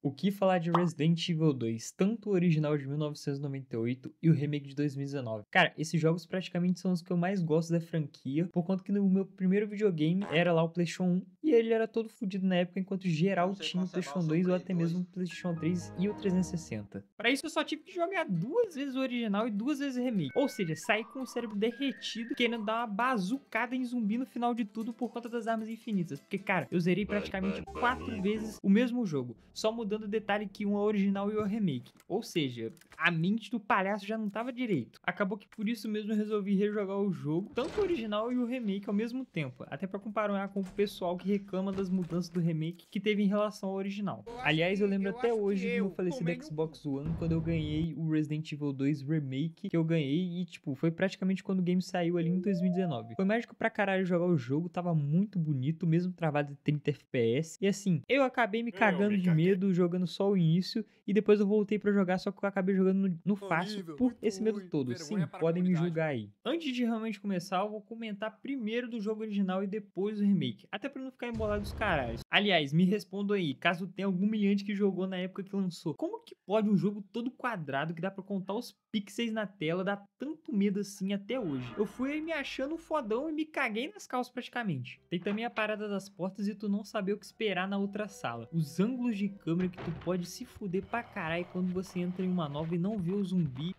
O que falar de Resident Evil 2, tanto o original de 1998 e o remake de 2019? Cara, esses jogos praticamente são os que eu mais gosto da franquia, por conta que no meu primeiro videogame era lá o PlayStation 1 e ele era todo fodido na época, enquanto geral tinha o PlayStation 2 ou até mesmo o PlayStation 3 e o 360. Para isso eu só tive que jogar 2 vezes o original e 2 vezes o remake, ou seja, sair com o cérebro derretido, querendo dar uma bazucada em zumbi no final de tudo por conta das armas infinitas, porque cara, eu zerei praticamente 4 vezes o mesmo jogo, só mudando o detalhe que um é o original e o remake. Ou seja, a mente do palhaço já não tava direito. Acabou que por isso mesmo eu resolvi rejogar o jogo, tanto o original e o remake ao mesmo tempo, até para comparar com o pessoal que reclama das mudanças do remake que teve em relação ao original. Aliás, eu lembro até hoje do meu falecido Xbox One, quando eu ganhei o Resident Evil 2 Remake, que eu ganhei e tipo, foi praticamente quando o game saiu ali em 2019. Foi mágico pra caralho jogar o jogo, tava muito bonito, mesmo travado de 30 FPS, e assim, eu acabei me cagando de medo jogando só o início e depois eu voltei pra jogar, só que eu acabei jogando no fácil por esse medo todo. Sim, podem me julgar aí. Antes de realmente começar, eu vou comentar primeiro do jogo original e depois do remake, até pra não ficar embolado dos caralhos. Aliás, me respondam aí, caso tenha algum humilhante que jogou na época que lançou. Como que pode um jogo todo quadrado que dá pra contar os pixels na tela dar tanto medo assim até hoje? Eu fui aí me achando fodão e me caguei nas calças praticamente. Tem também a parada das portas e tu não saber o que esperar na outra sala. Os ângulos de câmera que tu pode se fuder pra caralho quando você entra em uma nova e não vê o zumbi.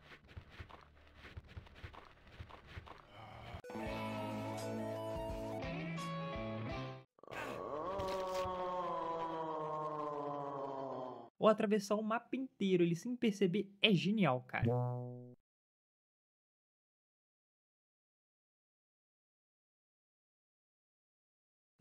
Ou atravessar o mapa inteiro, ele sem perceber, é genial, cara.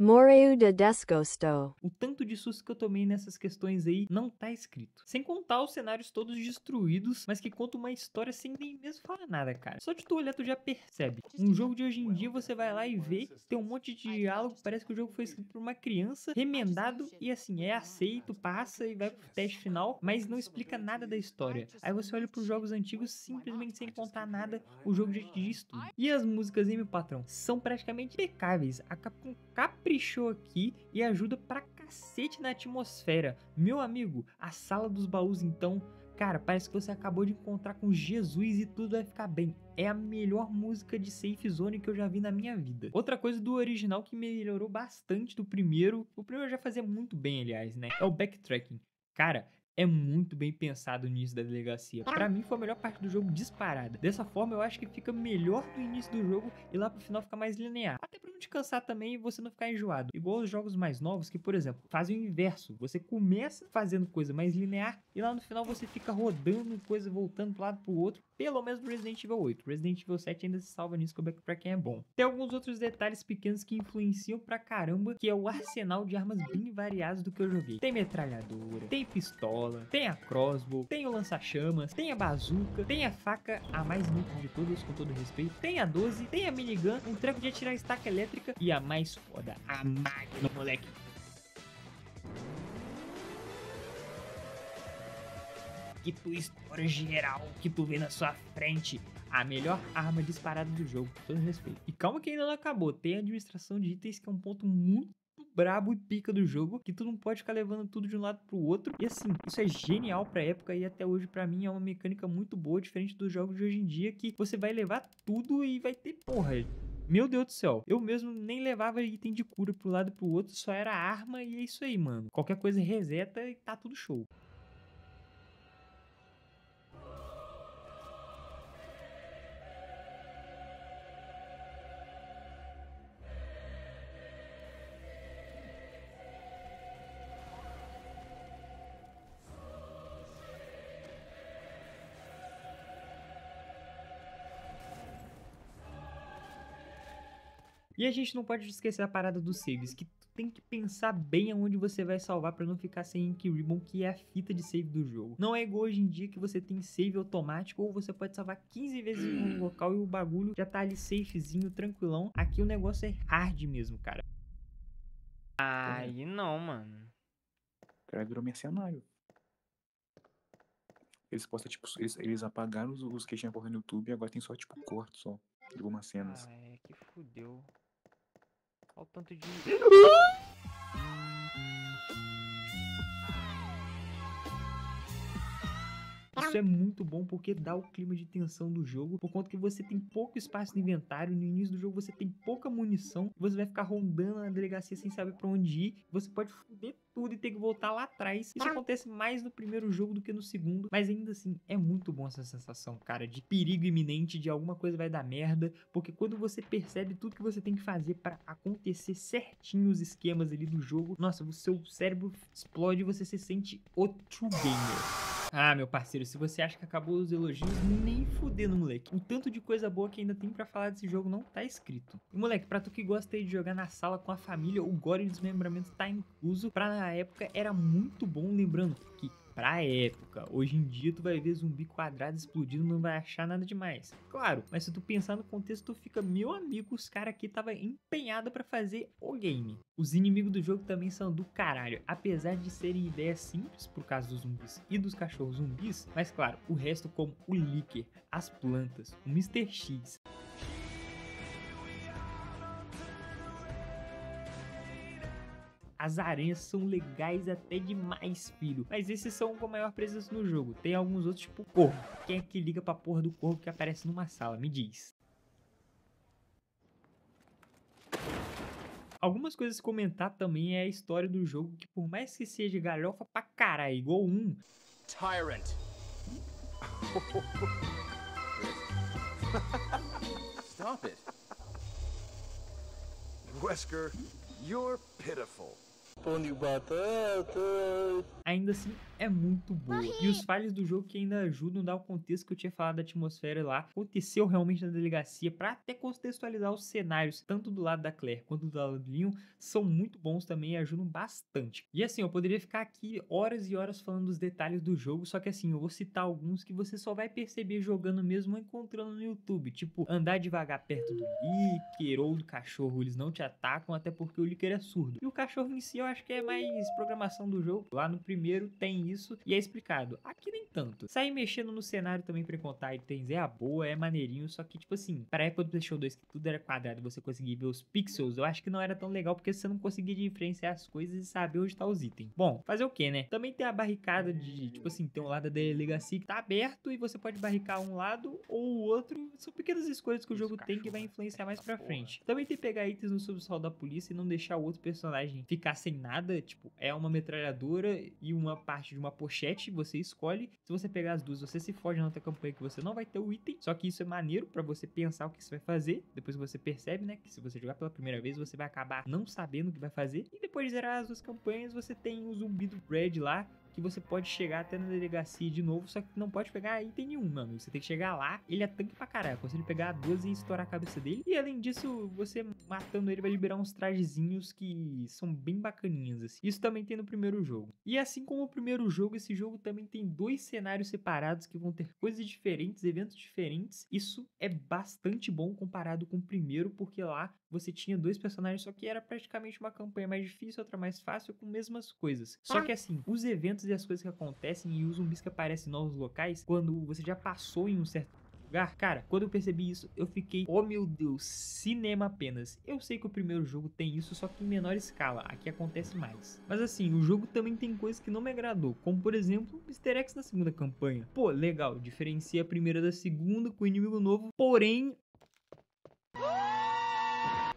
Moreu de desgosto. O tanto de susto que eu tomei nessas questões aí não tá escrito. Sem contar os cenários todos destruídos, mas que contam uma história sem nem mesmo falar nada, cara. Só de tu olhar tu já percebe. Um jogo de hoje em dia você vai lá e vê, tem um monte de diálogo, parece que o jogo foi escrito por uma criança, remendado e assim, é aceito, passa e vai pro teste final, mas não explica nada da história. Aí você olha pros jogos antigos, simplesmente sem contar nada, o jogo já te diz tudo. E as músicas, hein, meu patrão? São praticamente impecáveis. A Capcom caprichou aqui e ajuda pra cacete na atmosfera. Meu amigo, a sala dos baús então, cara, parece que você acabou de encontrar com Jesus e tudo vai ficar bem. É a melhor música de Safe Zone que eu já vi na minha vida. Outra coisa do original que melhorou bastante do primeiro, o primeiro já fazia muito bem, aliás, né? É o backtracking. Cara, é muito bem pensado o início da delegacia. Pra mim foi a melhor parte do jogo disparada. Dessa forma eu acho que fica melhor do início do jogo e lá pro final fica mais linear. Até pra não te cansar também e você não ficar enjoado. Igual os jogos mais novos que, por exemplo, fazem o inverso. Você começa fazendo coisa mais linear e lá no final você fica rodando coisa, voltando pro lado pro outro. Pelo menos no Resident Evil 8. Resident Evil 7 ainda se salva nisso, que o backtracking é bom. Tem alguns outros detalhes pequenos que influenciam pra caramba, que é o arsenal de armas bem variados do que eu joguei. Tem metralhadora, tem pistola, tem a crossbow, tem o lança-chamas, tem a bazuca, tem a faca, a mais inútil de todas, com todo respeito, tem a 12, tem a minigun, um treco de atirar estaca elétrica e a mais foda, a máquina, moleque. Que tu estoura geral, que tu vê na sua frente. A melhor arma disparada do jogo, com todo respeito. E calma que ainda não acabou, tem a administração de itens, que é um ponto muito brabo e pica do jogo, que tu não pode ficar levando tudo de um lado pro outro. E assim, isso é genial pra época e até hoje pra mim é uma mecânica muito boa, diferente dos jogos de hoje em dia, que você vai levar tudo e vai ter, porra, meu Deus do céu, eu mesmo nem levava item de cura pro lado e pro outro, só era arma e é isso aí, mano. Qualquer coisa reseta e tá tudo show. E a gente não pode esquecer a parada dos saves, que tu tem que pensar bem aonde você vai salvar pra não ficar sem Ink Ribbon, que é a fita de save do jogo. Não é igual hoje em dia que você tem save automático, ou você pode salvar 15 vezes em um local e o bagulho já tá ali safezinho, tranquilão. Aqui o negócio é hard mesmo, cara. Aí não, mano. O cara virou mercenário. Eles postam, tipo, eles apagaram os que tinha correndo no YouTube e agora tem só, tipo, corte só de algumas cenas. Ah, é que fudeu. Olha o tanto de... Isso é muito bom porque dá o clima de tensão do jogo, por conta que você tem pouco espaço no inventário, no início do jogo você tem pouca munição, você vai ficar rondando na delegacia sem saber pra onde ir, você pode foder tudo e ter que voltar lá atrás. Isso acontece mais no primeiro jogo do que no segundo, mas ainda assim é muito bom essa sensação, cara, de perigo iminente, de alguma coisa vai dar merda, porque quando você percebe tudo que você tem que fazer pra acontecer certinho os esquemas ali do jogo, nossa, o seu cérebro explode e você se sente o true gamer. Ah, meu parceiro, se você acha que acabou os elogios, nem fudendo, moleque. O tanto de coisa boa que ainda tem pra falar desse jogo não tá escrito. E, moleque, pra tu que gosta aí de jogar na sala com a família, o gore e desmembramento tá incluso. Pra na época era muito bom, lembrando que pra época, hoje em dia tu vai ver zumbi quadrado explodindo, não vai achar nada demais. Claro, mas se tu pensar no contexto, tu fica, meu amigo, os caras aqui tava empenhado pra fazer o game. Os inimigos do jogo também são do caralho, apesar de serem ideias simples, por causa dos zumbis e dos cachorros zumbis, mas claro, o resto como o Licker, as plantas, o Mr. X. As aranhas são legais até demais, filho. Mas esses são com maior presença no jogo. Tem alguns outros, tipo corvo. Quem é que liga pra porra do corvo que aparece numa sala? Me diz. Algumas coisas a comentar também é a história do jogo, que por mais que seja galhofa pra caralho, igual um... Tyrant. Stop it. Wesker, you're pitiful. Ainda assim, é muito boa. E os falhas do jogo que ainda ajudam a dar o contexto que eu tinha falado da atmosfera lá, aconteceu realmente na delegacia, pra até contextualizar os cenários, tanto do lado da Claire quanto do lado do Leon, são muito bons também e ajudam bastante. E assim, eu poderia ficar aqui horas e horas falando dos detalhes do jogo, só que assim, eu vou citar alguns que você só vai perceber jogando mesmo ou encontrando no YouTube, tipo, andar devagar perto do Licker ou do cachorro, eles não te atacam, até porque o Licker é surdo. E o cachorro em si, eu acho que é mais programação do jogo. Lá no primeiro tem isso e é explicado. Aqui nem tanto. Sair mexendo no cenário também pra encontrar itens é a boa, é maneirinho, só que tipo assim, pra época do PlayStation 2 que tudo era quadrado e você conseguia ver os pixels, eu acho que não era tão legal porque você não conseguia diferenciar as coisas e saber onde tá os itens. Bom, fazer o que, né? Também tem a barricada de, tipo assim, tem um lado da delegacia que tá aberto e você pode barricar um lado ou o outro. São pequenas escolhas que o jogo tem que vai influenciar mais pra frente. Também tem pegar itens no subsolo da polícia e não deixar o outro personagem ficar sem nada, tipo, é uma metralhadora e uma parte de uma pochete, você escolhe. Se você pegar as duas, você se foge na outra campanha que você não vai ter o item, só que isso é maneiro pra você pensar o que você vai fazer, depois que você percebe, né, que se você jogar pela primeira vez, você vai acabar não sabendo o que vai fazer, e depois de zerar as duas campanhas, você tem o zumbi do Brad lá, que você pode chegar até na delegacia de novo, só que não pode pegar item nenhum, mano. Você tem que chegar lá, ele é tanque pra caralho, você pegar 12 e estourar a cabeça dele. E além disso, você matando ele vai liberar uns trajezinhos que são bem bacaninhas, assim. Isso também tem no primeiro jogo. E assim como o primeiro jogo, esse jogo também tem 2 cenários separados que vão ter coisas diferentes, eventos diferentes. Isso é bastante bom comparado com o primeiro, porque lá você tinha 2 personagens, só que era praticamente uma campanha mais difícil, outra mais fácil, com mesmas coisas. Só que assim, os eventos e as coisas que acontecem e os zumbis que aparecem em novos locais, quando você já passou em um certo lugar, cara, quando eu percebi isso, eu fiquei, oh meu Deus, cinema apenas. Eu sei que o primeiro jogo tem isso, só que em menor escala, aqui acontece mais. Mas assim, o jogo também tem coisas que não me agradou, como por exemplo, o Mr. X na segunda campanha. Pô, legal, diferencia a primeira da segunda com o inimigo novo, porém...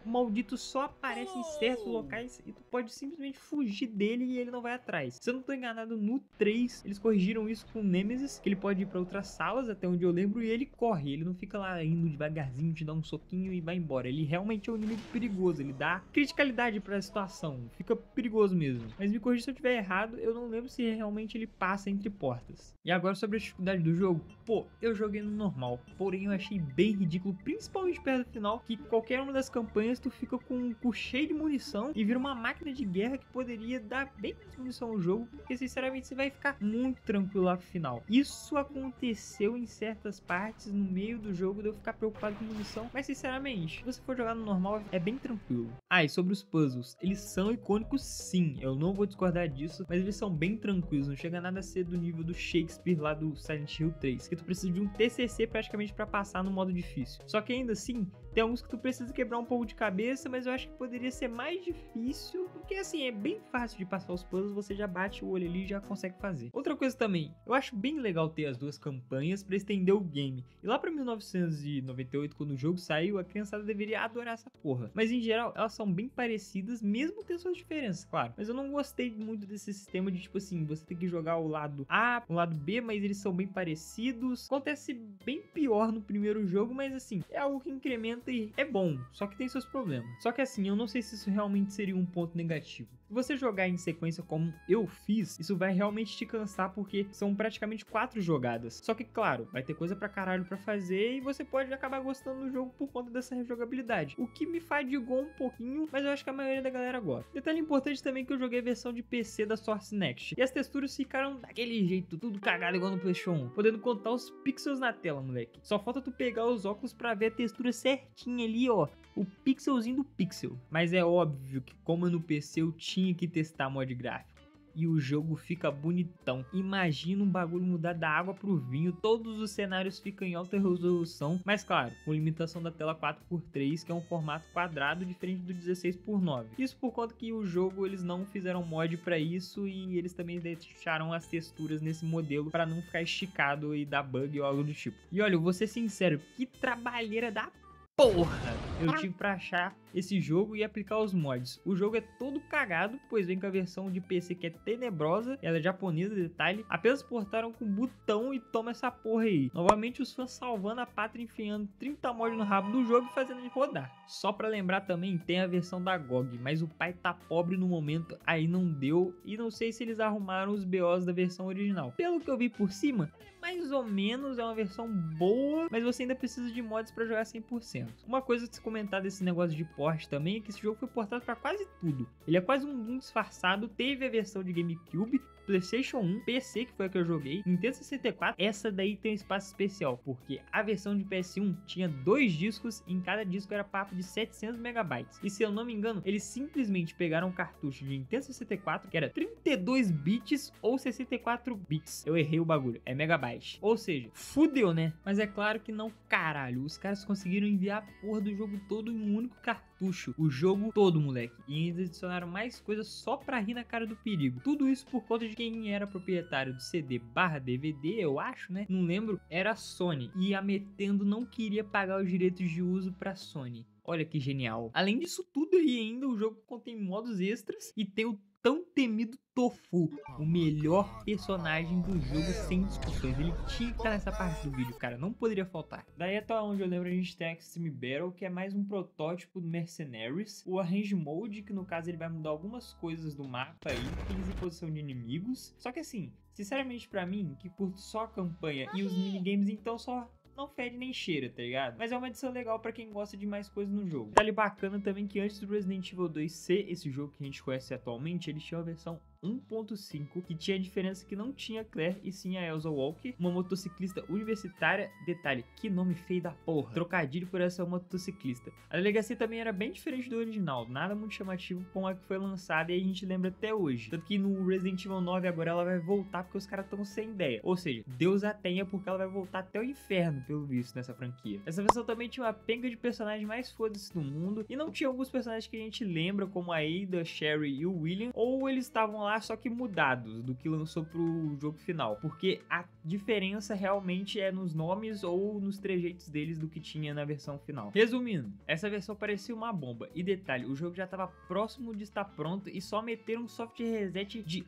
o maldito só aparece em certos locais e tu pode simplesmente fugir dele e ele não vai atrás. Se eu não tô enganado, no 3 eles corrigiram isso com o Nemesis, que ele pode ir pra outras salas, até onde eu lembro, e ele corre. Ele não fica lá indo devagarzinho, te dá um soquinho e vai embora. Ele realmente é um inimigo perigoso, ele dá criticalidade pra situação, fica perigoso mesmo. Mas me corrija se eu estiver errado, eu não lembro se realmente ele passa entre portas. E agora sobre a dificuldade do jogo, pô, eu joguei no normal, porém eu achei bem ridículo, principalmente perto do final, que qualquer uma das campanhas tu fica com um cu cheio de munição e vira uma máquina de guerra que poderia dar bem mais munição ao jogo, porque sinceramente você vai ficar muito tranquilo lá pro final. Isso aconteceu em certas partes no meio do jogo de eu ficar preocupado com munição, mas sinceramente, se você for jogar no normal é bem tranquilo. Ah, e sobre os puzzles, eles são icônicos sim, eu não vou discordar disso, mas eles são bem tranquilos, não chega nada a ser do nível do Shakespeare lá do Silent Hill 3, que tu precisa de um TCC praticamente pra passar no modo difícil. Só que ainda assim, Tem alguns que tu precisa quebrar um pouco de cabeça, mas eu acho que poderia ser mais difícil, porque assim, é bem fácil de passar os puzzles, você já bate o olho ali e já consegue fazer. Outra coisa também, eu acho bem legal ter as duas campanhas pra estender o game. E lá pra 1998, quando o jogo saiu, a criançada deveria adorar essa porra. Mas em geral, elas são bem parecidas, mesmo tendo suas diferenças, claro. Mas eu não gostei muito desse sistema de, tipo assim, você tem que jogar o lado A, o lado B, mas eles são bem parecidos. Acontece bem pior no primeiro jogo, mas assim, é algo que incrementa e é bom, só que tem seus problemas. Só que assim, eu não sei se isso realmente seria um ponto negativo. Se você jogar em sequência como eu fiz, isso vai realmente te cansar, porque são praticamente 4 jogadas. Só que, claro, vai ter coisa pra caralho pra fazer e você pode acabar gostando do jogo por conta dessa rejogabilidade. O que me fadigou um pouquinho, mas eu acho que a maioria da galera gosta. Detalhe importante também que eu joguei a versão de PC da Source Next. E as texturas ficaram daquele jeito, tudo cagado igual no PlayStation 1. Podendo contar os pixels na tela, moleque. Só falta tu pegar os óculos pra ver a textura certinha ali, ó. O pixelzinho do pixel. Mas é óbvio que como no PC eu tinha que testar mod gráfico. E o jogo fica bonitão. Imagina um bagulho mudar da água pro vinho. Todos os cenários ficam em alta resolução. Mas claro, com limitação da tela 4x3, que é um formato quadrado diferente do 16x9. Isso por conta que o jogo eles não fizeram mod pra isso. E eles também deixaram as texturas nesse modelo pra não ficar esticado e dar bug ou algo do tipo. E olha, eu vou ser sincero, que trabalheira da porra eu tive pra achar esse jogo e aplicar os mods. O jogo é todo cagado, pois vem com a versão de PC que é tenebrosa, ela é japonesa, detalhe. Apenas portaram com botão e toma essa porra aí. Novamente os fãs salvando a pátria, enfiando 30 mods no rabo do jogo e fazendo ele rodar. Só pra lembrar também, tem a versão da GOG, mas o pai tá pobre no momento, aí não deu. E não sei se eles arrumaram os BOs da versão original. Pelo que eu vi por cima, mais ou menos é uma versão boa, mas você ainda precisa de mods pra jogar 100%. Uma coisa a se comentar desse negócio de porte também é que esse jogo foi portado pra quase tudo. Ele é quase um Doom disfarçado, teve a versão de GameCube, PlayStation 1, PC, que foi a que eu joguei, Nintendo 64, essa daí tem um espaço especial, porque a versão de PS1 tinha 2 discos e em cada disco era papo de 700 MB. E se eu não me engano, eles simplesmente pegaram um cartucho de Nintendo 64, que era 32 bits ou 64 bits. Eu errei o bagulho, é megabyte. Ou seja, fudeu, né? Mas é claro que não, caralho. Os caras conseguiram enviar a porra do jogo todo em um único cartucho. O jogo todo, moleque. E ainda adicionaram mais coisas só pra rir na cara do perigo. Tudo isso por conta de quem era proprietário do CD/DVD, eu acho, né? Não lembro. Era a Sony. E a Metendo não queria pagar os direitos de uso pra Sony. Olha que genial. Além disso tudo aí ainda, o jogo contém modos extras e tem o tão temido Tofu, o melhor personagem do jogo sem discussões. Ele tinha que estar nessa parte do vídeo, cara, não poderia faltar. Daí até onde eu lembro a gente tem a Extreme Battle, que é mais um protótipo do Mercenaries. O Arrange Mode, que no caso ele vai mudar algumas coisas do mapa aí, 15 posição de inimigos. Só que assim, sinceramente pra mim, que curto só a campanha e os minigames, então só não fede nem cheira, tá ligado? Mas é uma edição legal pra quem gosta de mais coisas no jogo. Detalhe bacana também que antes do Resident Evil 2 ser esse jogo que a gente conhece atualmente, ele tinha a versão 1.5, que tinha a diferença que não tinha Claire e sim a Elsa Walker, uma motociclista universitária. Detalhe, que nome feio da porra. Trocadilho por essa motociclista. A delegacia também era bem diferente do original, nada muito chamativo com a que foi lançada e a gente lembra até hoje. Tanto que no Resident Evil 9 agora ela vai voltar porque os caras estão sem ideia. Ou seja, Deus a tenha porque ela vai voltar até o inferno, pelo visto, nessa franquia. Essa versão também tinha uma penca de personagens mais foda-se do mundo e não tinha alguns personagens que a gente lembra, como a Ada, Sherry e o William, ou eles estavam lá só que mudados do que lançou pro jogo final, porque a diferença realmente é nos nomes ou nos trejeitos deles do que tinha na versão final. Resumindo, essa versão parecia uma bomba, e detalhe, o jogo já estava próximo de estar pronto e só meteram um software reset de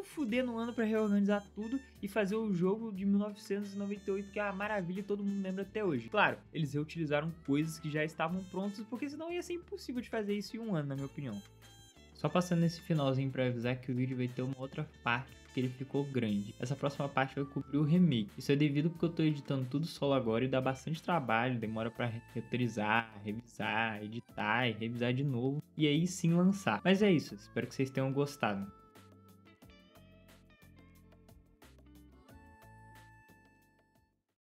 fuder no ano para reorganizar tudo e fazer o jogo de 1998, que é a maravilha e todo mundo lembra até hoje. Claro, eles reutilizaram coisas que já estavam prontas, porque senão ia ser impossível de fazer isso em um ano, na minha opinião. Só passando nesse finalzinho pra avisar que o vídeo vai ter uma outra parte, porque ele ficou grande. Essa próxima parte vai cobrir o remake. Isso é devido porque eu tô editando tudo solo agora e dá bastante trabalho, demora pra reutilizar, revisar, editar e revisar de novo, e aí sim lançar. Mas é isso, espero que vocês tenham gostado.